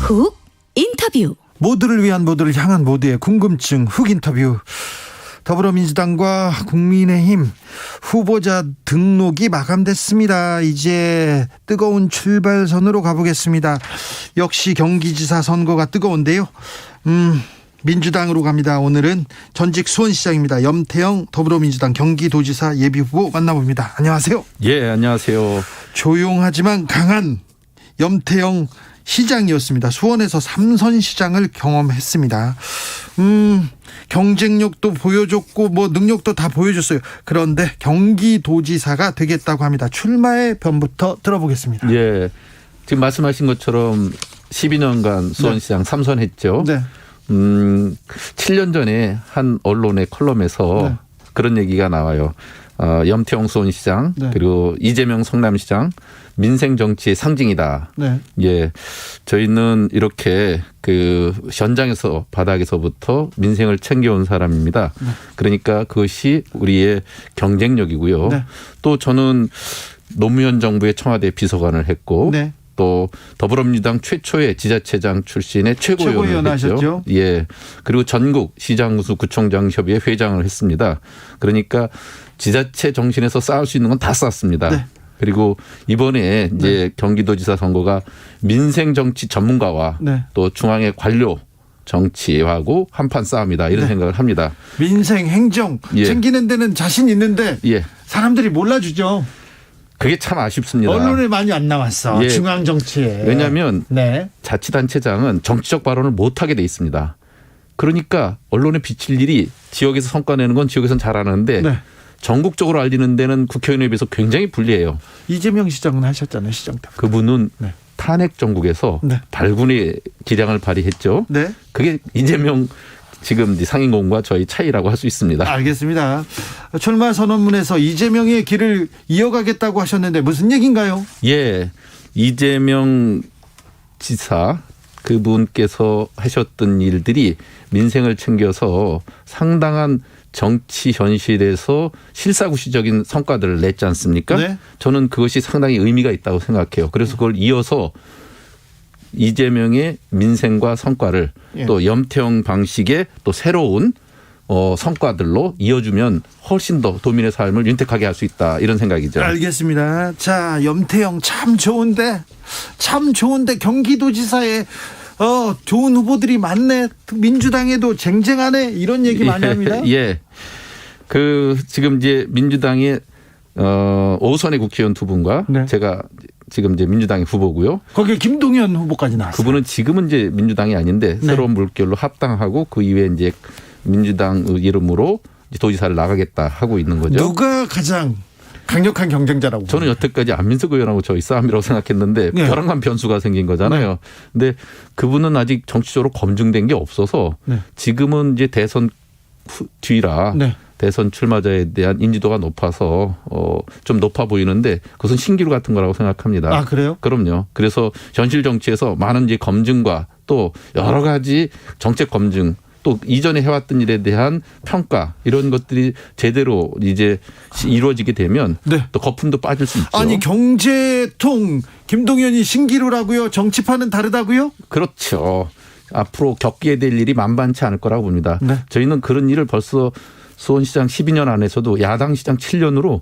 훅 인터뷰. 모두를 위한, 모두를 향한, 모두의 궁금증 훅 인터뷰. 더불어민주당과 국민의힘 후보자 등록이 마감됐습니다. 이제 뜨거운 출발선으로 가보겠습니다. 역시 경기지사 선거가 뜨거운데요. 민주당으로 갑니다. 오늘은 전직 수원시장입니다. 염태영 더불어민주당 경기도지사 예비후보 만나봅니다. 안녕하세요. 예, 안녕하세요. 조용하지만 강한 염태영 시장이었습니다. 수원에서 3선 시장을 경험했습니다. 경쟁력도 보여줬고 능력도 다 보여줬어요. 그런데 경기도지사가 되겠다고 합니다. 출마의 변부터 들어보겠습니다. 예, 지금 말씀하신 것처럼 12년간 수원시장 3선 했죠. 네. 7년 전에 한 언론의 컬럼에서 그런 얘기가 나와요. 염태영 수원시장, 네. 그리고 이재명 성남시장, 민생 정치의 상징이다. 네. 예, 저희는 이렇게 그 현장에서 바닥에서부터 민생을 챙겨온 사람입니다. 네. 그러니까 그것이 우리의 경쟁력이고요. 네. 또 저는 노무현 정부의 청와대 비서관을 했고, 네. 또 더불어민주당 최초의 지자체장 출신의 최고위원을 했죠. 하셨죠. 예, 그리고 전국 시장구수 구청장 협의회 회장을 했습니다. 그러니까 지자체 정신에서 쌓을 수 있는 건 다 쌓았습니다. 네. 그리고 이번에 이제 경기도지사 선거가 민생 정치 전문가와 네. 또 중앙의 관료 정치하고 한판 싸움이다, 이런 생각을 합니다. 민생 행정 챙기는 데는 자신 있는데 사람들이 몰라주죠. 그게 참 아쉽습니다. 언론에 많이 안 나왔어. 중앙 정치에. 왜냐하면 자치단체장은 정치적 발언을 못하게 돼 있습니다. 그러니까 언론에 비칠 일이 지역에서 성과 내는 건 지역에서는 잘하는데 전국적으로 알리는 데는 국회의원에 비해서 굉장히 불리해요. 이재명 시장은 하셨잖아요. 시장 때. 그분은 탄핵 정국에서 발군의 기량을 발휘했죠. 그게 이재명 지금 상임고문과 저희 차이라고 할 수 있습니다. 알겠습니다. 출마 선언문에서 이재명의 길을 이어가겠다고 하셨는데 무슨 얘기인가요? 예, 이재명 지사 그분께서 하셨던 일들이 민생을 챙겨서 상당한 정치 현실에서 실사구시적인 성과들을 냈지 않습니까? 저는 그것이 상당히 의미가 있다고 생각해요. 그래서 그걸 이어서 이재명의 민생과 성과를 또 염태영 방식의 또 새로운 성과들로 이어주면 훨씬 더 도민의 삶을 윤택하게 할 수 있다, 이런 생각이죠. 알겠습니다. 자, 염태영 참 좋은데 경기도지사에 좋은 후보들이 많네. 민주당에도 쟁쟁하네. 이런 얘기 많이 합니다. 예. 지금 이제 민주당의 5선의 국회의원 두 분과 제가 지금 이제 민주당의 후보고요. 거기에 김동연 후보까지 나왔어요. 그분은 지금은 이제 민주당이 아닌데 새로운 물결로 합당하고 그 이후에 이제 민주당 이름으로 도지사를 나가겠다 하고 있는 거죠. 누가 가장 강력한 경쟁자라고? 저는 여태까지 안민석 의원하고 저희 싸움이라고 생각했는데 벼랑간 변수가 생긴 거잖아요. 근데 그분은 아직 정치적으로 검증된 게 없어서 지금은 이제 대선 뒤라 대선 출마자에 대한 인지도가 높아서 좀 높아 보이는데 그것은 신기루 같은 거라고 생각합니다. 아, 그래요? 그럼요. 그래서 현실 정치에서 많은 이제 검증과 또 여러 가지 정책 검증, 또 이전에 해왔던 일에 대한 평가, 이런 것들이 제대로 이제 이루어지게 되면 또 거품도 빠질 수 있죠. 아니, 경제통 김동연이 신기루라고요? 정치판은 다르다고요? 그렇죠. 앞으로 겪게 될 일이 만만치 않을 거라고 봅니다. 저희는 그런 일을 벌써 수원시장 12년 안에서도 야당 시장 7년으로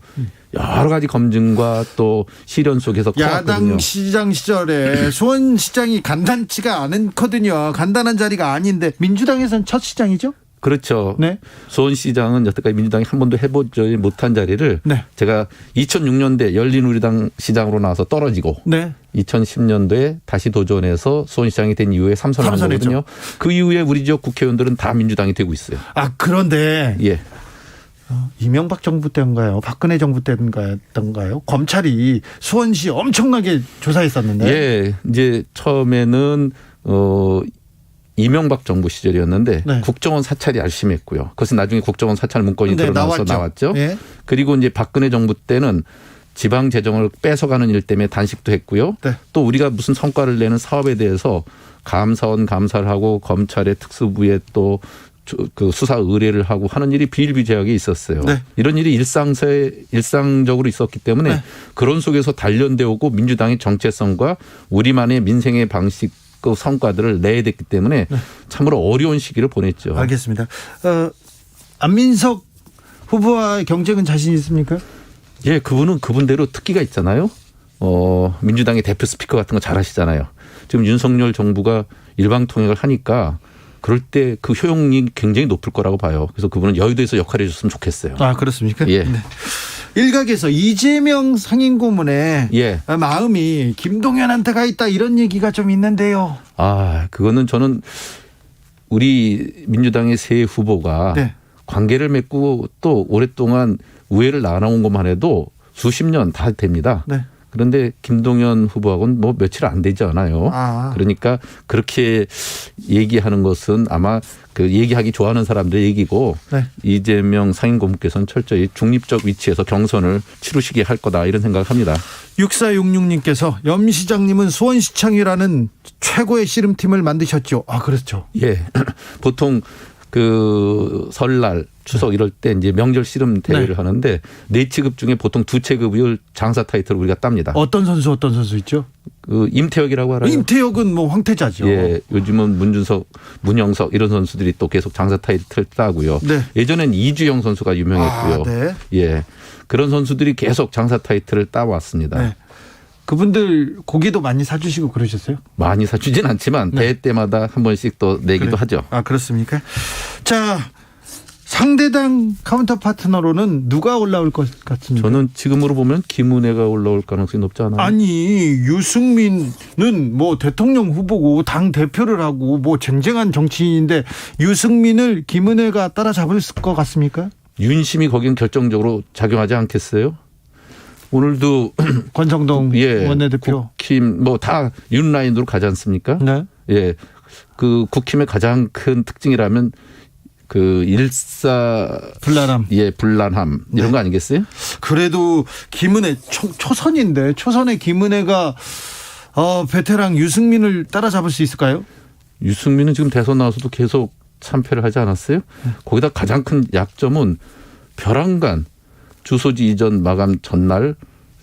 여러 가지 검증과 또 실현 속에서 커왔거든요. 야당 시장 시절에 수원시장이 간단치가 않거든요. 간단한 자리가 아닌데 민주당에서는 첫 시장이죠? 그렇죠. 수원시장은 여태까지 민주당이 한 번도 해보지 못한 자리를 제가 2006년대 열린우리당 시장으로 나와서 떨어지고 2010년도에 다시 도전해서 수원시장이 된 이후에 3선을 한 거거든요. 그 이후에 우리 지역 국회의원들은 다 민주당이 되고 있어요. 아, 그런데 이명박 정부 때인가요? 박근혜 정부 때인가요? 검찰이 수원시 엄청나게 조사했었는데. 예, 이제 처음에는 이명박 정부 시절이었는데 국정원 사찰이 알심했고요. 그것은 나중에 국정원 사찰 문건이 드러나서 나왔죠. 그리고 이제 박근혜 정부 때는 지방 재정을 뺏어가는 일 때문에 단식도 했고요. 또 우리가 무슨 성과를 내는 사업에 대해서 감사원 감사를 하고 검찰의 특수부에 또 그 수사 의뢰를 하고 하는 일이 비일비재하게 있었어요. 이런 일이 일상적으로 있었기 때문에 그런 속에서 단련되어 오고 민주당의 정체성과 우리만의 민생의 방식 그 성과들을 내야 됐기 때문에 참으로 어려운 시기를 보냈죠. 알겠습니다. 안민석 후보와의 경쟁은 자신 있습니까? 예, 그분은 그분대로 특기가 있잖아요. 민주당의 대표 스피커 같은 거 잘하시잖아요. 지금 윤석열 정부가 일방통행을 하니까 그럴 때 그 효용이 굉장히 높을 거라고 봐요. 그래서 그분은 여의도에서 역할을 해줬으면 좋겠어요. 아, 그렇습니까? 예. 네. 일각에서 이재명 상임고문의 예. 마음이 김동연한테 가 있다 이런 얘기가 좀 있는데요. 아, 그거는 저는 우리 민주당의 새 후보가 네. 관계를 맺고 또 오랫동안 우회를 나눠온 것만 해도 수십 년 다 됩니다. 네. 그런데 김동연 후보하고는 뭐 며칠 안 되지 않아요. 그러니까 그렇게 얘기하는 것은 아마 그 얘기하기 좋아하는 사람들 얘기고 네. 이재명 상임고문께서는 철저히 중립적 위치에서 경선을 치르시게 할 거다 이런 생각을 합니다. 6466님께서 염 시장님은 수원시청이라는 최고의 씨름팀을 만드셨죠. 아, 그렇죠. 예. 보통 그 설날 추석 이럴 때 이제 명절 씨름 대회를 네. 하는데 4체급 중에 보통 2체급을 장사 타이틀을 우리가 tab니다. 어떤 선수 있죠? 그 임태혁이라고 알아요? 임태혁은 뭐 황태자죠. 예, 요즘은 문준석, 문영석 이런 선수들이 또 계속 장사 타이틀 따고요. 네. 예전엔 이주영 선수가 유명했고요. 네. 예, 그런 선수들이 계속 장사 타이틀을 따왔습니다. 네. 그분들 고기도 많이 사주시고 그러셨어요? 많이 사주진 않지만 네. 대회 때마다 한 번씩 또 내기도 하죠. 아, 그렇습니까? 자, 상대당 카운터 파트너로는 누가 올라올 것 같습니까? 저는 지금으로 보면 김은혜가 올라올 가능성이 높지 않아요? 아니, 유승민은 뭐 대통령 후보고 당 대표를 하고 뭐 쟁쟁한 정치인인데 유승민을 김은혜가 따라잡을 것 같습니까? 윤심이 거긴 결정적으로 작용하지 않겠어요? 오늘도 권성동 예, 원내대표. 국힘 뭐 다 윤 라인으로 가지 않습니까? 네. 예, 그 국힘의 가장 큰 특징이라면 그 불나람. 예, 불란함 이런 네. 거 아니겠어요? 그래도 김은혜 초선인데 초선의 김은혜가 베테랑 유승민을 따라잡을 수 있을까요? 유승민은 지금 대선 나와서도 계속 참패를 하지 않았어요? 거기다 가장 큰 약점은 벼랑간 주소지 이전 마감 전날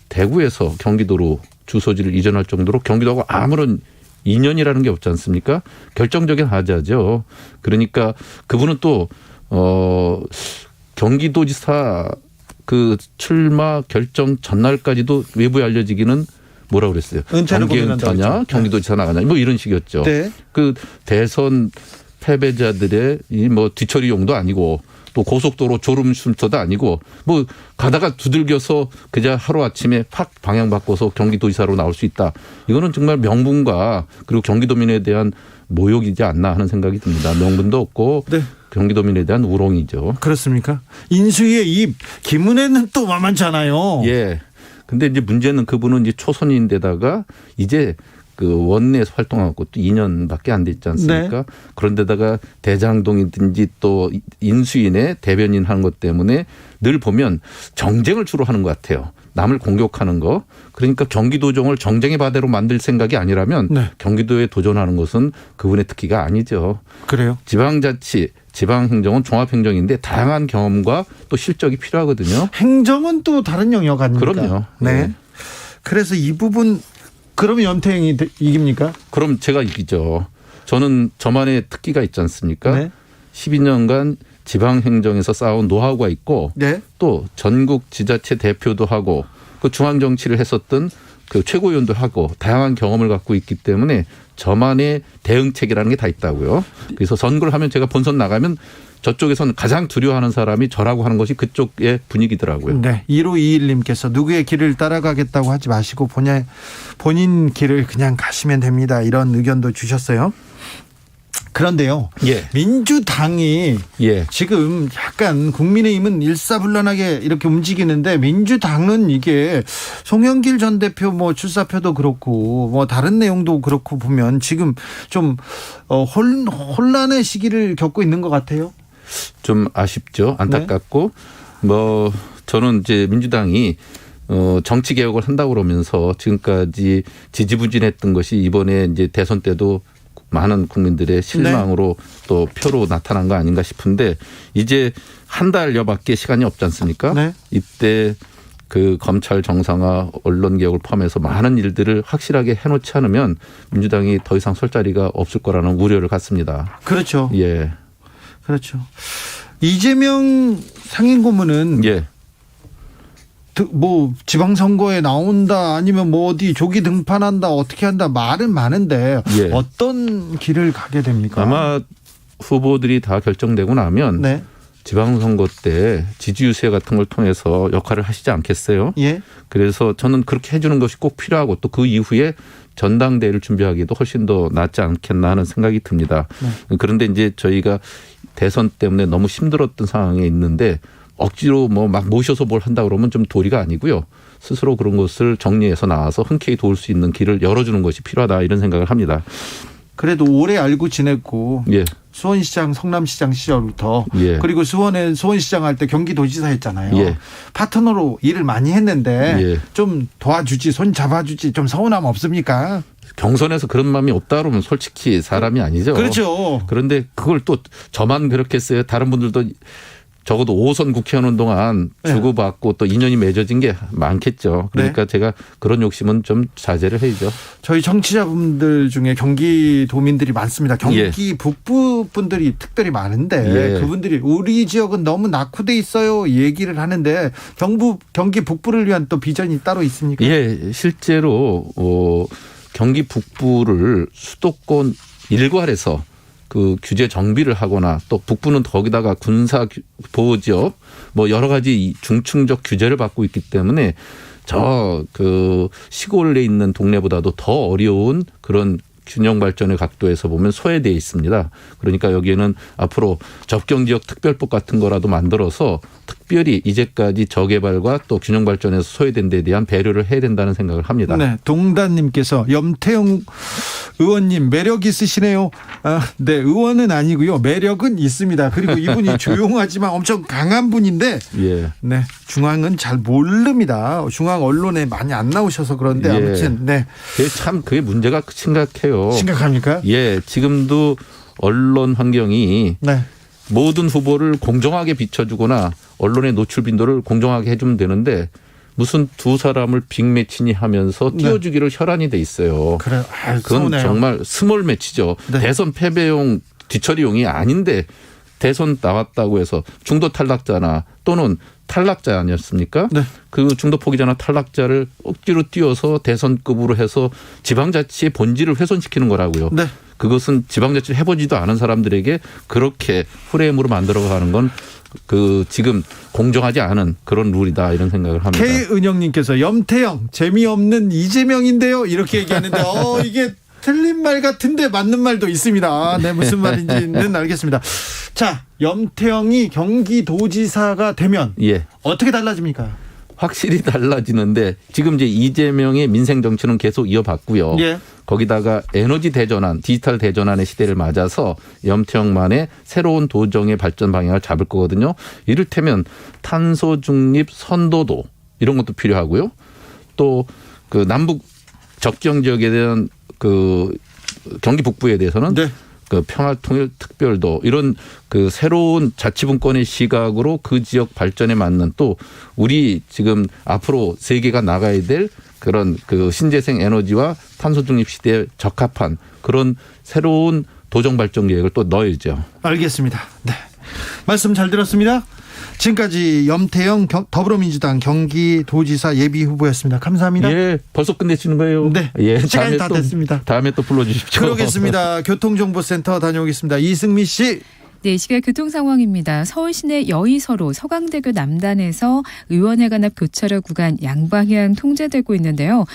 대구에서 경기도로 주소지를 이전할 정도로 경기도하고 아무런 인연이라는 게 없지 않습니까? 결정적인 하자죠. 그러니까 그분은 또 경기도지사 그 출마 결정 전날까지도 외부에 알려지기는 뭐라 그랬어요? 은퇴를 정계 고민한다고 은퇴하냐, 했죠. 경기도지사 나가냐, 뭐 이런 식이었죠. 네. 그 대선 패배자들의 이 뭐 뒤처리용도 아니고 또 고속도로 졸음쉼터도 아니고 뭐 가다가 두들겨서 그저 하루아침에 확 방향 바꿔서 경기도지사로 나올 수 있다. 이거는 정말 명분과 그리고 경기도민에 대한 모욕이지 않나 하는 생각이 듭니다. 명분도 없고 네. 경기도민에 대한 우롱이죠. 그렇습니까? 인수위의 입 김은혜는 또 만만찮아요. 예. 근데 이제 문제는 그분은 이제 초선인데다가 이제 그 원내에서 활동하고 또 2년밖에 안 됐지 않습니까? 네. 그런데다가 대장동이든지 또 인수인의 대변인 하는 것 때문에 늘 보면 정쟁을 주로 하는 것 같아요. 남을 공격하는 거. 그러니까 경기도정을 정쟁의 바다로 만들 생각이 아니라면 네. 경기도에 도전하는 것은 그분의 특기가 아니죠. 그래요? 지방자치, 지방행정은 종합행정인데 다양한 경험과 또 실적이 필요하거든요. 행정은 또 다른 영역 아닙니까? 그럼요. 네. 네. 그래서 이 부분 그러면 연태행이 이깁니까? 그럼 제가 이기죠. 저는 저만의 특기가 있지 않습니까? 네. 12년간 지방행정에서 쌓아온 노하우가 있고 네. 또 전국 지자체 대표도 하고 그 중앙정치를 했었던 그 최고위원도 하고 다양한 경험을 갖고 있기 때문에 저만의 대응책이라는 게 다 있다고요. 그래서 선거를 하면 제가 본선 나가면 저쪽에서는 가장 두려워하는 사람이 저라고 하는 것이 그쪽의 분위기더라고요. 네. 1521님께서 누구의 길을 따라가겠다고 하지 마시고 본인 길을 그냥 가시면 됩니다. 이런 의견도 주셨어요. 그런데요. 예. 민주당이 예. 지금 약간 국민의힘은 일사불란하게 이렇게 움직이는데 민주당은 이게 송영길 전 대표 뭐 출사표도 그렇고 뭐 다른 내용도 그렇고 보면 지금 좀 혼란의 시기를 겪고 있는 것 같아요. 좀 아쉽죠. 안타깝고 뭐 저는 이제 민주당이 정치 개혁을 한다고 그러면서 지금까지 지지부진했던 것이 이번에 이제 대선 때도 많은 국민들의 실망으로 또 표로 나타난 거 아닌가 싶은데 이제 한 달여밖에 시간이 없지 않습니까? 네. 이때 그 검찰 정상화, 언론 개혁을 포함해서 많은 일들을 확실하게 해놓지 않으면 민주당이 더 이상 설 자리가 없을 거라는 우려를 갖습니다. 그렇죠. 예. 그렇죠. 이재명 상임고문은 예. 뭐 지방선거에 나온다 아니면 뭐 어디 조기 등판한다 어떻게 한다 말은 많은데 예. 어떤 길을 가게 됩니까? 아마 후보들이 다 결정되고 나면 네. 지방선거 때 지지 유세 같은 걸 통해서 역할을 하시지 않겠어요? 예. 그래서 저는 그렇게 해주는 것이 꼭 필요하고 또 그 이후에 전당대회를 준비하기도 훨씬 더 낫지 않겠나 하는 생각이 듭니다. 네. 그런데 이제 저희가 대선 때문에 너무 힘들었던 상황에 있는데 억지로 뭐 막 모셔서 뭘 한다 그러면 좀 도리가 아니고요. 스스로 그런 것을 정리해서 나와서 흔쾌히 도울 수 있는 길을 열어주는 것이 필요하다 이런 생각을 합니다. 그래도 오래 알고 지냈고 예. 수원시장, 성남시장 시절부터 예. 그리고 수원시장 할 때 경기도지사 했잖아요. 예. 파트너로 일을 많이 했는데 예. 좀 도와주지, 손 잡아주지 좀 서운함 없습니까? 경선에서 그런 마음이 없다 그러면 솔직히 사람이 아니죠. 그렇죠. 그런데 그걸 또 저만 그렇게 했어요. 다른 분들도 적어도 5선 국회의원 동안 주고받고 또 인연이 맺어진 게 많겠죠. 그러니까 제가 그런 욕심은 좀 자제를 해야죠. 저희 정치자분들 중에 경기도민들이 많습니다. 경기 북부 분들이 특별히 많은데 그분들이 우리 지역은 너무 낙후돼 있어요 얘기를 하는데 경기 북부를 위한 또 비전이 따로 있습니까? 예, 실제로 경기 북부를 수도권 일괄해서 그 규제 정비를 하거나 또 북부는 거기다가 군사 보호 지역 뭐 여러 가지 중층적 규제를 받고 있기 때문에 저 그 시골에 있는 동네보다도 더 어려운 그런 균형 발전의 각도에서 보면 소외되어 있습니다. 그러니까 여기에는 앞으로 접경지역 특별법 같은 거라도 만들어서 특별히 이제까지 저개발과 또 균형 발전에서 소외된 데 대한 배려를 해야 된다는 생각을 합니다. 네, 동단님께서 염태영 의원님 매력 있으시네요. 네, 의원은 아니고요. 매력은 있습니다. 그리고 이분이 조용하지만 엄청 강한 분인데 예. 네, 중앙은 잘 모릅니다. 중앙 언론에 많이 안 나오셔서 그런데 아무튼 네. 그게 문제가 심각해요. 심각합니까? 예, 지금도 언론 환경이 네. 모든 후보를 공정하게 비춰주거나 언론의 노출 빈도를 공정하게 해주면 되는데 무슨 두 사람을 빅매치니 하면서 띄워주기를 혈안이 돼 있어요. 그래, 그건 서운해요. 정말 스몰 매치죠. 네. 대선 패배용 뒤처리용이 아닌데 대선 나왔다고 해서 중도 탈락자나 또는 탈락자 아니었습니까? 네. 그 중도 포기자나 탈락자를 억지로 띄워서 대선급으로 해서 지방자치의 본질을 훼손시키는 거라고요. 네. 그것은 지방자치를 해보지도 않은 사람들에게 그렇게 프레임으로 만들어가는 건 그 지금 공정하지 않은 그런 룰이다 이런 생각을 합니다. K은영님께서 염태영 재미없는 이재명인데요 이렇게 얘기하는데 이게 틀린 말 같은데 맞는 말도 있습니다. 네, 무슨 말인지는 알겠습니다. 자, 염태영이 경기도지사가 되면 어떻게 달라집니까? 확실히 달라지는데 지금 이제 이재명의 민생 정치는 계속 이어봤고요. 거기다가 에너지 대전환, 디지털 대전환의 시대를 맞아서 염태영만의 새로운 도정의 발전 방향을 잡을 거거든요. 이를테면 탄소 중립 선도도 이런 것도 필요하고요. 또 그 남북 접경 지역에 대한 그 경기 북부에 대해서는 그 평화통일 특별도 이런 그 새로운 자치분권의 시각으로 그 지역 발전에 맞는 또 우리 지금 앞으로 세계가 나가야 될 그런 그 신재생 에너지와 탄소 중립 시대에 적합한 그런 새로운 도정 발전 계획을 또 넣어야죠. 알겠습니다. 네. 말씀 잘 들었습니다. 지금까지 염태영 더불어민주당 경기도지사 예비후보였습니다. 감사합니다. 예, 벌써 끝내시는 거예요? 네, 예, 시간이 다 됐습니다. 다음에 또 불러주십시오. 그러겠습니다. 교통정보센터 다녀오겠습니다. 이승미 씨. 네, 이 시각 교통 상황입니다. 서울 시내 여의서로 서강대교 남단에서 의원회관 앞 교차로 구간 양방향 통제되고 있는데요.